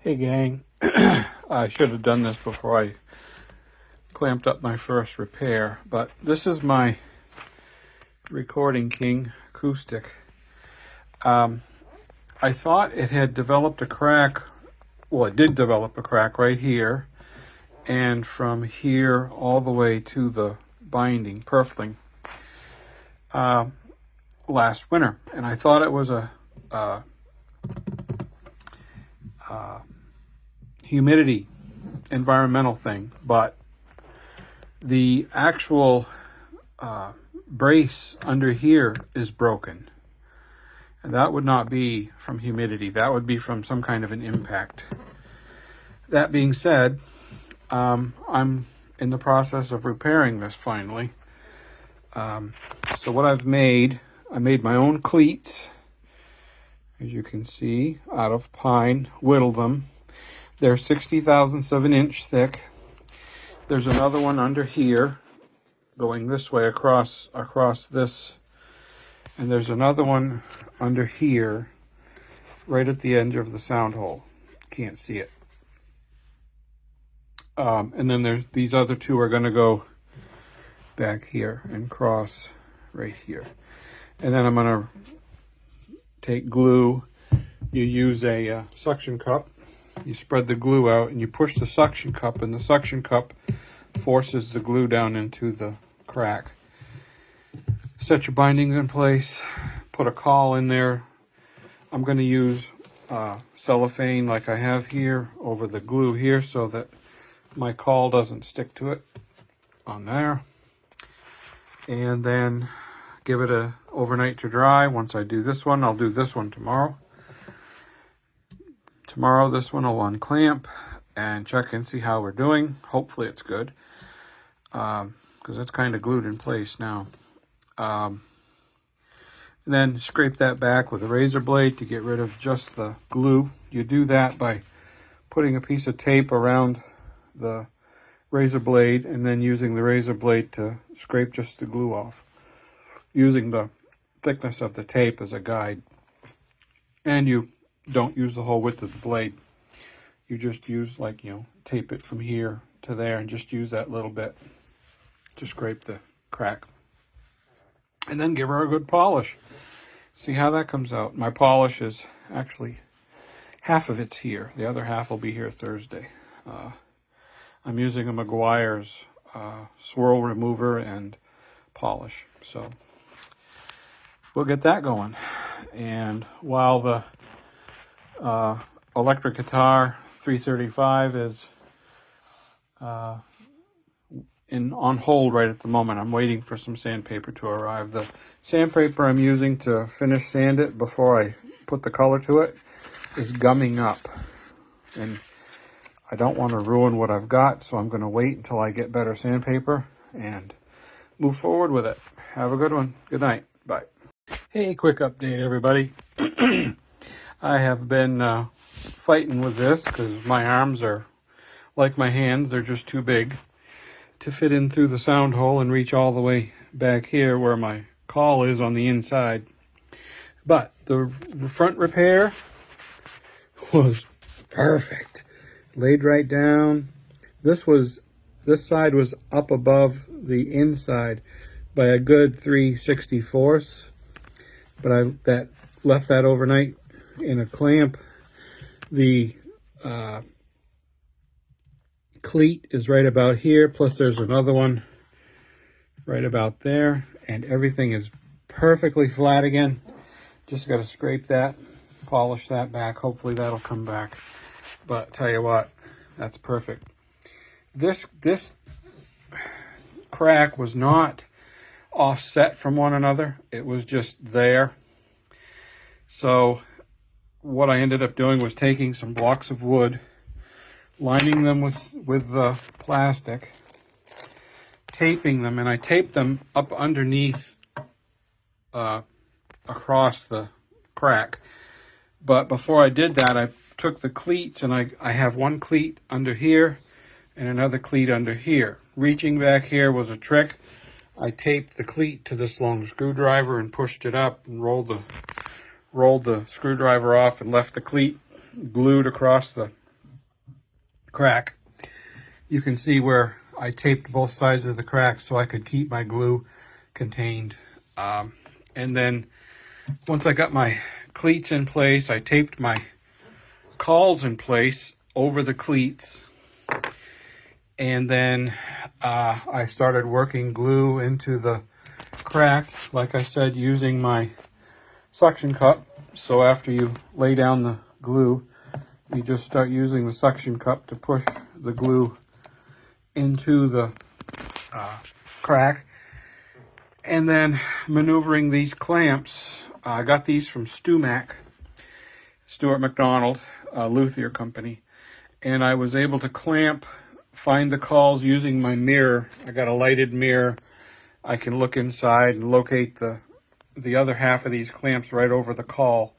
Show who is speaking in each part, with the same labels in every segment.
Speaker 1: Hey gang, I should have done this before I clamped up my first repair, but this is my Recording King acoustic. I thought it had developed a crack. Well, it did develop a crack right here, and from here all the way to the binding, purfling, last winter. And I thought it was a humidity environmental thing, but the actual brace under here is broken, and that would not be from humidity. That would be from some kind of an impact. That being said, I'm in the process of repairing this finally. So what I made my own cleats, as you can see, out of pine, whittled them. They're 60,000ths of an inch thick. There's another one under here going this way across this, and there's another one under here right at the edge of the sound hole. Can't see it. And then there's these other two are going to go back here and cross right here. And then I'm going to take glue. You use a suction cup. You spread the glue out and you push the suction cup, and the suction cup forces the glue down into the crack. Set your bindings in place. Put a caul in there. I'm going to use cellophane like I have here over the glue here so that my caul doesn't stick to it on there. And then give it a overnight to dry. Once I do this one, I'll do this one tomorrow. Tomorrow this one will unclamp and check and see how we're doing. Hopefully it's good, because it's kind of glued in place now. And then scrape that back with a razor blade to get rid of just the glue. You do that by putting a piece of tape around the razor blade and then using the razor blade to scrape just the glue off, using the thickness of the tape as a guide. And you don't use the whole width of the blade. You just use, like, tape it from here to there and just use that little bit to scrape the crack. And then give her a good polish. See how that comes out. My polish is actually, half of it's here. The other half will be here Thursday. I'm using a Meguiar's swirl remover and polish. So we'll get that going. And while the electric guitar 335 is on hold right at the moment. I'm waiting for some sandpaper to arrive. The sandpaper I'm using to finish sand it before I put the color to it is gumming up, and I don't want to ruin what I've got, so I'm going to wait until I get better sandpaper and move forward with it. Have a good one. Good night. Bye. Hey, quick update, everybody. I have been fighting with this because my arms are like my hands. They're just too big to fit in through the sound hole and reach all the way back here where my caul is on the inside. But the front repair was perfect. Laid right down. This side was up above the inside by a good 3/64, but I left that overnight in a clamp. The cleat is right about here, plus there's another one right about there, and everything is perfectly flat again. Just got to scrape that, polish that back. Hopefully that'll come back. But tell you what, that's perfect. This crack was not offset from one another. It was just there. So what I ended up doing was taking some blocks of wood, lining them with the plastic, taping them, and I taped them up underneath across the crack. But before I did that, I took the cleats, and I have one cleat under here and another cleat under here. Reaching back here was a trick. I taped the cleat to this long screwdriver and pushed it up and rolled the screwdriver off and left the cleat glued across the crack, you can see where I taped both sides of the crack so I could keep my glue contained. And then once I got my cleats in place, I taped my cauls in place over the cleats. And then I started working glue into the crack, like I said, using my suction cup. So after you lay down the glue, you just start using the suction cup to push the glue into the crack. And then maneuvering these clamps. I got these from Stuart McDonald, luthier company. And I was able to find the cauls using my mirror. I got a lighted mirror. I can look inside and locate the other half of these clamps right over the caul,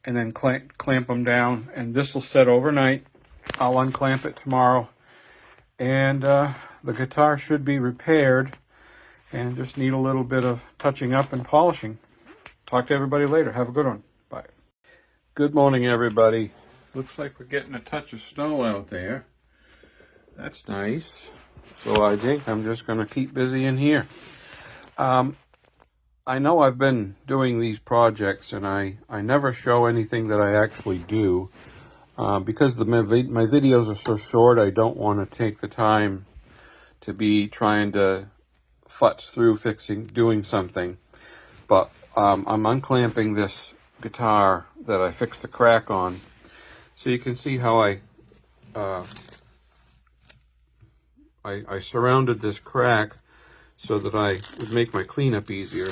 Speaker 1: and then clamp them down. And this will set overnight. I'll unclamp it tomorrow, and the guitar should be repaired and just need a little bit of touching up and polishing. Talk to everybody later. Have a good one. Bye. Good morning, everybody. Looks like we're getting a touch of snow out there. That's nice. So I think I'm just going to keep busy in here. I know I've been doing these projects, and I never show anything that I actually do. Because my videos are so short, I don't want to take the time to be trying to futz through doing something. But I'm unclamping this guitar that I fixed the crack on. So you can see how I surrounded this crack so that I would make my cleanup easier.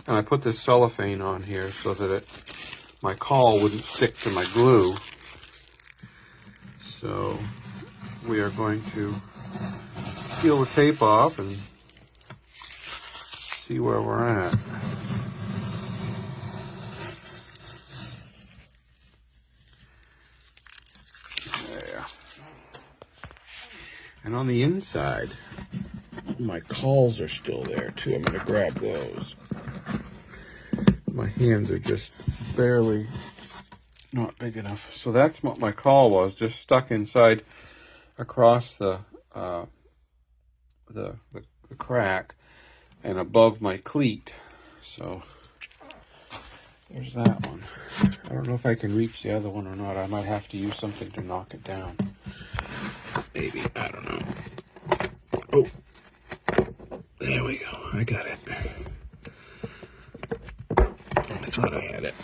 Speaker 1: And I put this cellophane on here so that my caul wouldn't stick to my glue. So we are going to peel the tape off and see where we're at. There. And on the inside, my cauls are still there too. I'm going to grab those. My hands are just barely not big enough. So that's what my caul was, just stuck inside across the crack and above my cleat. So there's that one. I don't know if I can reach the other one or not. I might have to use something to knock it down. Maybe. I don't know. Oh. There we go. I got it. I thought I had it.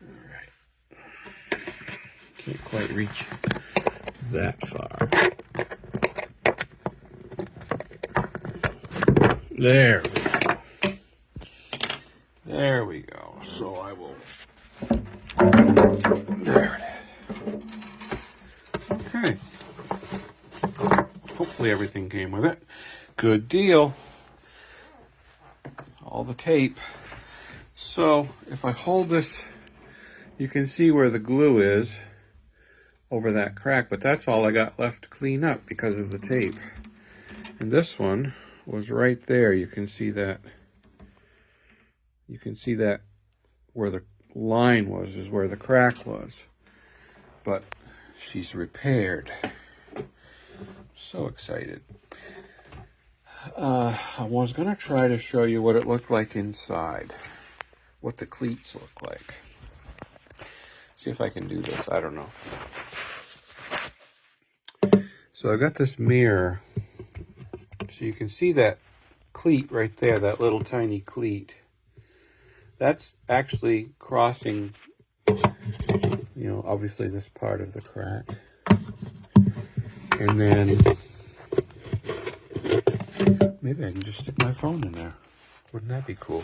Speaker 1: Alright. Can't quite reach that far. There we go. There we go. So I will... There it is. Okay. Hopefully everything came with it. Good deal. All the tape. So if I hold this, you can see where the glue is over that crack, but that's all I got left to clean up because of the tape. And this one was right there. You can see that. You can see that where the line was is where the crack was. But she's repaired. So excited. I was going to try to show you what it looked like inside. What the cleats look like. See if I can do this. I don't know. So I got this mirror. So you can see that cleat right there, that little tiny cleat. That's actually crossing, you know, obviously this part of the crack. And then maybe I can just stick my phone in there. Wouldn't that be cool?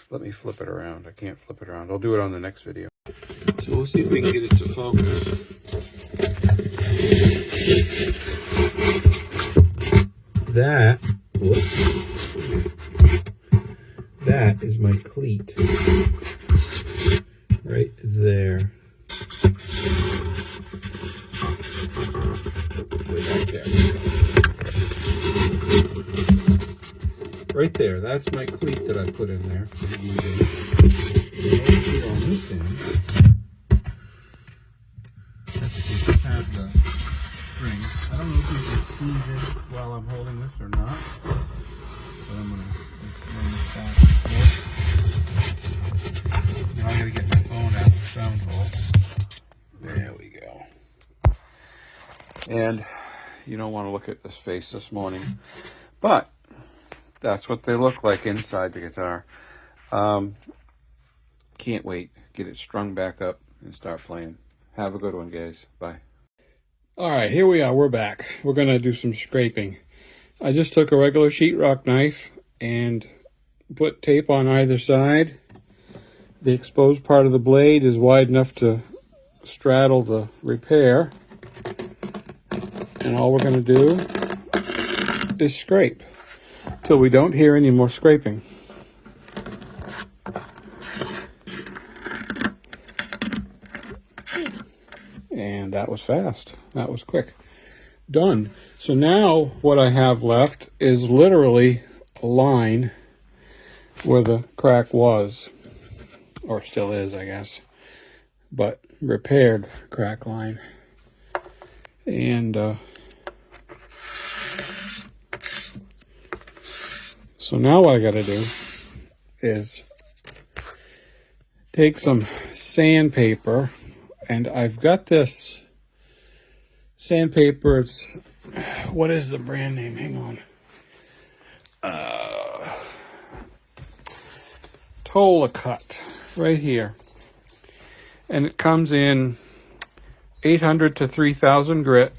Speaker 1: Let me flip it around. I can't flip it around. I'll do it on the next video. So we'll see if we can get it to focus. That is my cleat. Right there. Right there, that's my cleat that I put in there. On this end, that's strings. I don't know if you can squeeze it while I'm holding this or not, but I'm gonna run this back. Now I gotta get my phone out of the sound hole. There we go. And you don't want to look at this face this morning, but that's what they look like inside the guitar. Can't wait. Get it strung back up and start playing. Have a good one, guys. Bye. All right, here we are. We're back. We're going to do some scraping. I just took a regular sheetrock knife and put tape on either side. The exposed part of the blade is wide enough to straddle the repair. And all we're going to do is scrape till we don't hear any more scraping. And that was fast. That was quick. Done. So now what I have left is literally a line where the crack was, or still is, I guess, but repaired crack line. And so now what I got to do is take some sandpaper, and I've got this sandpaper. It's, what is the brand name? Hang on. Cut right here. And it comes in 800 to 3000 grit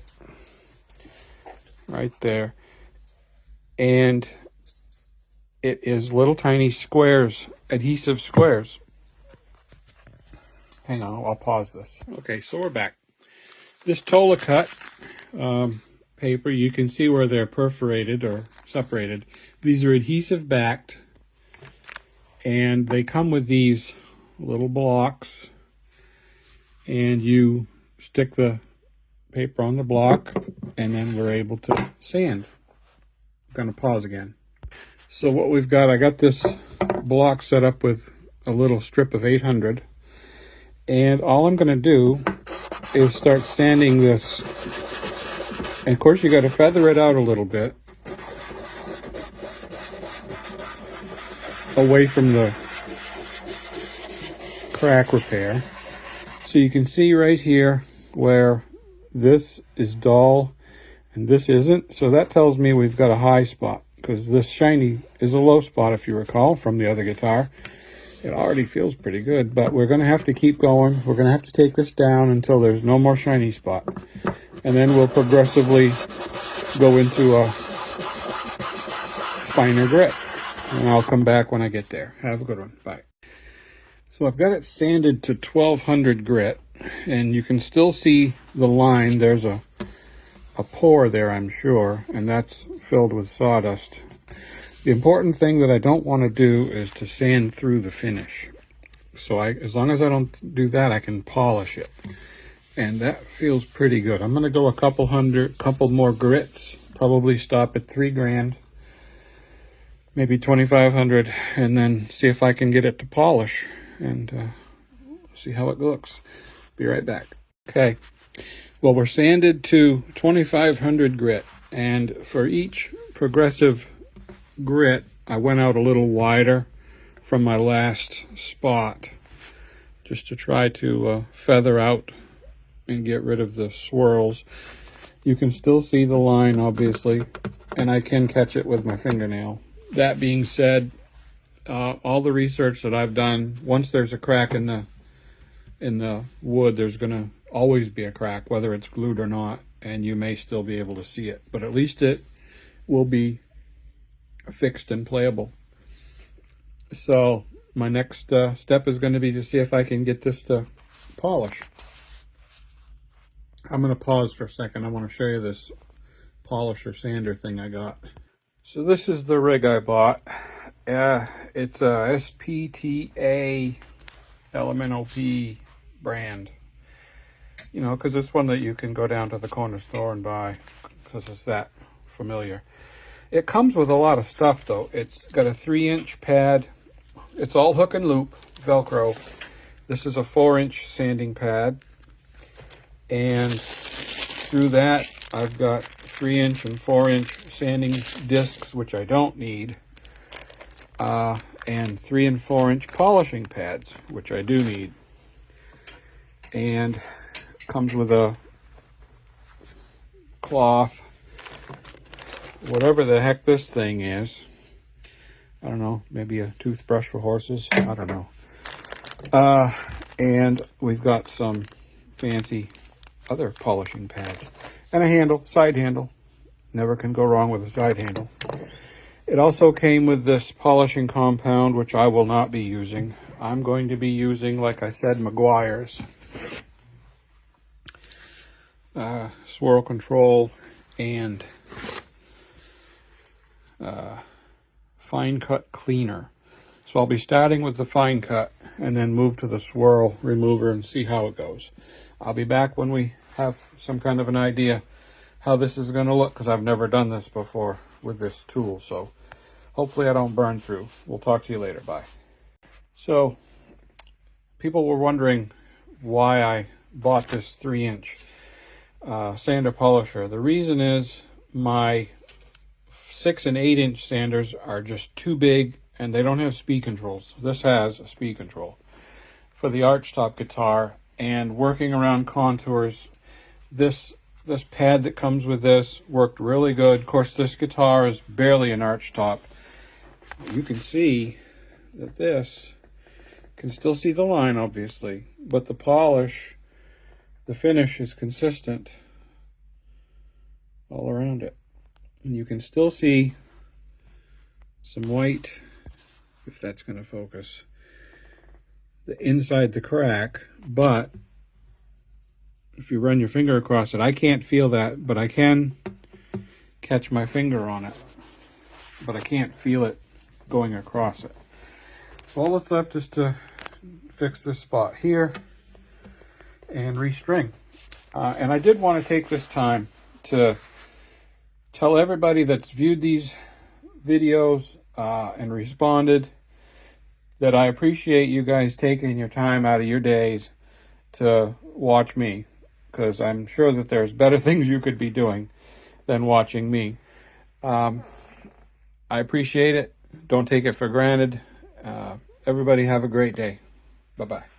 Speaker 1: right there. And it is little tiny squares, adhesive squares. Hang on, I'll pause this. Okay, so we're back. This cut paper, you can see where they're perforated or separated. These are adhesive backed, and they come with these little blocks, and you stick the paper on the block, and then we're able to sand. I'm going to pause again. So what we've got, I got this block set up with a little strip of 800, and all I'm going to do is start sanding this. And of course you got to feather it out a little bit away from the crack repair. So you can see right here where this is dull and this isn't. So that tells me we've got a high spot, because this shiny is a low spot, if you recall, from the other guitar. It already feels pretty good, but we're going to have to keep going. We're going to have to take this down until there's no more shiny spot. And then we'll progressively go into a finer grit. And I'll come back when I get there. Have a good one. Bye. So I've got it sanded to 1200 grit, and you can still see the line. There's a pore there, I'm sure, and that's filled with sawdust. The important thing that I don't want to do is to sand through the finish. So as long as I don't do that, I can polish it. And that feels pretty good. I'm going to go a couple more grits, probably stop at 3 grand, maybe 2,500, and then see if I can get it to polish and see how it looks. Be right back. Okay. Well, we're sanded to 2,500 grit, and for each progressive grit, I went out a little wider from my last spot just to try to feather out and get rid of the swirls. You can still see the line, obviously, and I can catch it with my fingernail. That being said, all the research that I've done, once there's a crack in the wood, there's going to always be a crack, whether it's glued or not, and you may still be able to see it, but at least it will be fixed and playable. So my next step is going to be to see if I can get this to polish. I'm going to pause for a second. I want to show you this polisher sander thing I got. So this is the rig I bought. It's a SPTA LMNOP brand. You know, because it's one that you can go down to the corner store and buy, because it's that familiar. It comes with a lot of stuff, though. It's got a 3-inch pad. It's all hook and loop, Velcro. This is a 4-inch sanding pad. And through that, I've got 3-inch and 4-inch sanding discs, which I don't need, and 3 and 4-inch polishing pads, which I do need. And comes with a cloth, whatever the heck this thing is. I don't know, maybe a toothbrush for horses. I don't know. And we've got some fancy other polishing pads. And a handle, side handle. Never can go wrong with a side handle. It also came with this polishing compound, which I will not be using. I'm going to be using, like I said, Meguiar's swirl control and fine cut cleaner. So I'll be starting with the fine cut and then move to the swirl remover and see how it goes. I'll be back when we have some kind of an idea how this is going to look, because I've never done this before with this tool. So hopefully I don't burn through. We'll talk to you later. Bye. So people were wondering why I bought this 3-inch sander polisher. The reason is my 6 and 8-inch sanders are just too big and they don't have speed controls. This has a speed control for the archtop guitar, and working around contours, this pad that comes with this worked really good. Of course, this guitar is barely an archtop. You can see that this can still see the line, obviously, but the polish, the finish is consistent all around it. And you can still see some white, if that's going to focus, the inside the crack, but if you run your finger across it, I can't feel that, but I can catch my finger on it, but I can't feel it going across it. So all that's left is to fix this spot here and restring. And I did want to take this time to tell everybody that's viewed these videos and responded that I appreciate you guys taking your time out of your days to watch me, because I'm sure that there's better things you could be doing than watching me. I appreciate it. Don't take it for granted. Everybody have a great day. Bye-bye.